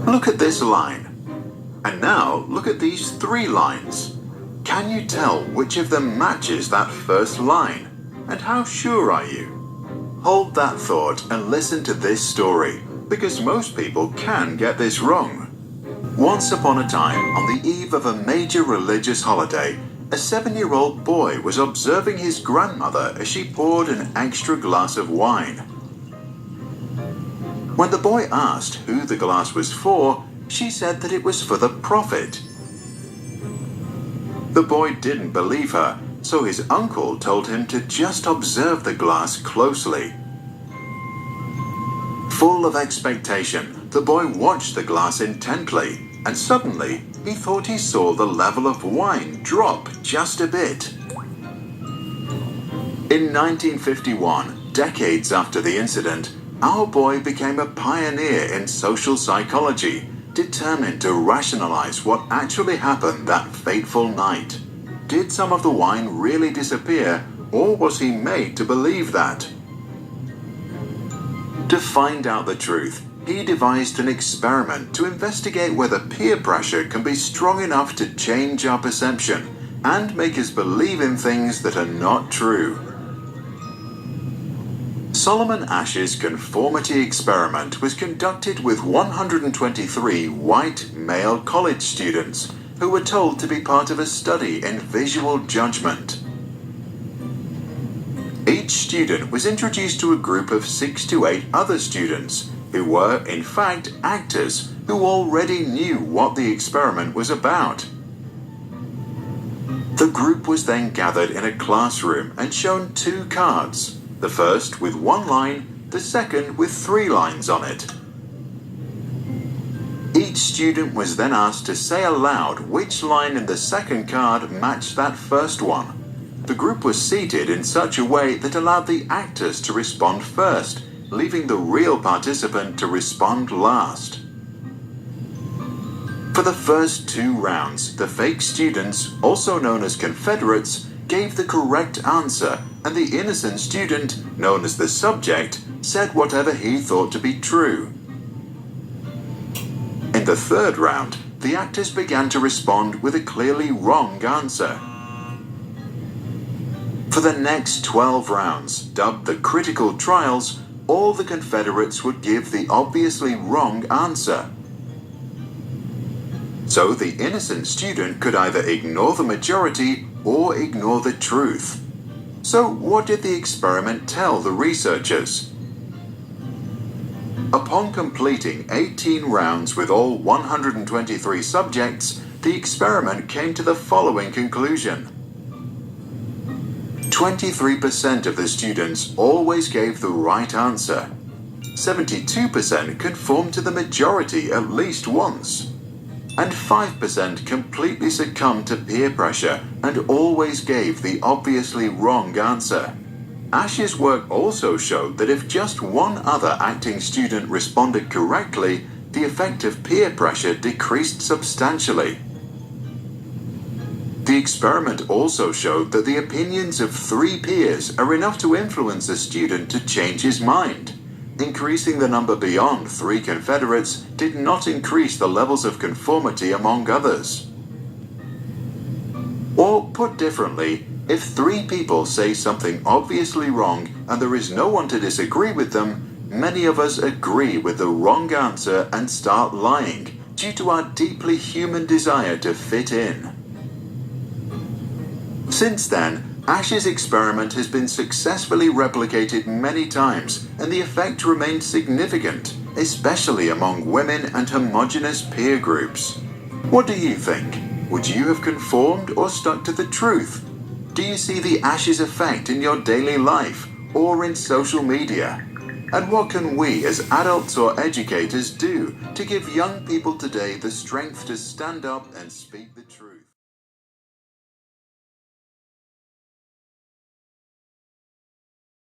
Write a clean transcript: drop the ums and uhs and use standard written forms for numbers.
Look at this line. And now look at these 3 lines. Can you tell which of them matches that first line? And how sure are you? Hold that thought and listen to this story, because most people can get this wrong. Once upon a time, on the eve of a major religious holiday, a 7-year-old boy was observing his grandmother as she poured an extra glass of wine. When the boy asked who the glass was for, she said that it was for the prophet. The boy didn't believe her, so his uncle told him to just observe the glass closely. Full of expectation, the boy watched the glass intently, and suddenly he thought he saw the level of wine drop just a bit. In 1951, decades after the incident, our boy became a pioneer in social psychology, determined to rationalize what actually happened that fateful night. Did some of the wine really disappear, or was he made to believe that? To find out the truth, he devised an experiment to investigate whether peer pressure can be strong enough to change our perception and make us believe in things that are not true. Solomon Asch's conformity experiment was conducted with 123 white male college students who were told to be part of a study in visual judgment. Each student was introduced to a group of 6 to 8 other students who were, in fact, actors who already knew what the experiment was about. The group was then gathered in a classroom and shown 2 cards, the first with 1 line, the second with 3 lines on it. Each student was then asked to say aloud which line in the second card matched that first one. The group was seated in such a way that allowed the actors to respond first, leaving the real participant to respond last. For the first 2 rounds, the fake students, also known as Confederates, gave the correct answer, and the innocent student, known as the subject, said whatever he thought to be true. In the 3rd round, the actors began to respond with a clearly wrong answer. For the next 12 rounds, dubbed the critical trials, all the Confederates would give the obviously wrong answer. So the innocent student could either ignore the majority or ignore the truth. So what did the experiment tell the researchers? Upon completing 18 rounds with all 123 subjects, the experiment came to the following conclusion. 23% of the students always gave the right answer. 72% conformed to the majority at least once. And 5% completely succumbed to peer pressure and always gave the obviously wrong answer. Asch's work also showed that if just one other acting student responded correctly, the effect of peer pressure decreased substantially. The experiment also showed that the opinions of 3 peers are enough to influence a student to change his mind. Increasing the number beyond 3 Confederates did not increase the levels of conformity among others. Or, put differently, if 3 people say something obviously wrong and there is no one to disagree with them, many of us agree with the wrong answer and start lying due to our deeply human desire to fit in. Since then, Asch's experiment has been successfully replicated many times, and the effect remains significant, especially among women and homogeneous peer groups. What do you think? Would you have conformed or stuck to the truth? Do you see the Asch's effect in your daily life or in social media? And what can we as adults or educators do to give young people today the strength to stand up and speak the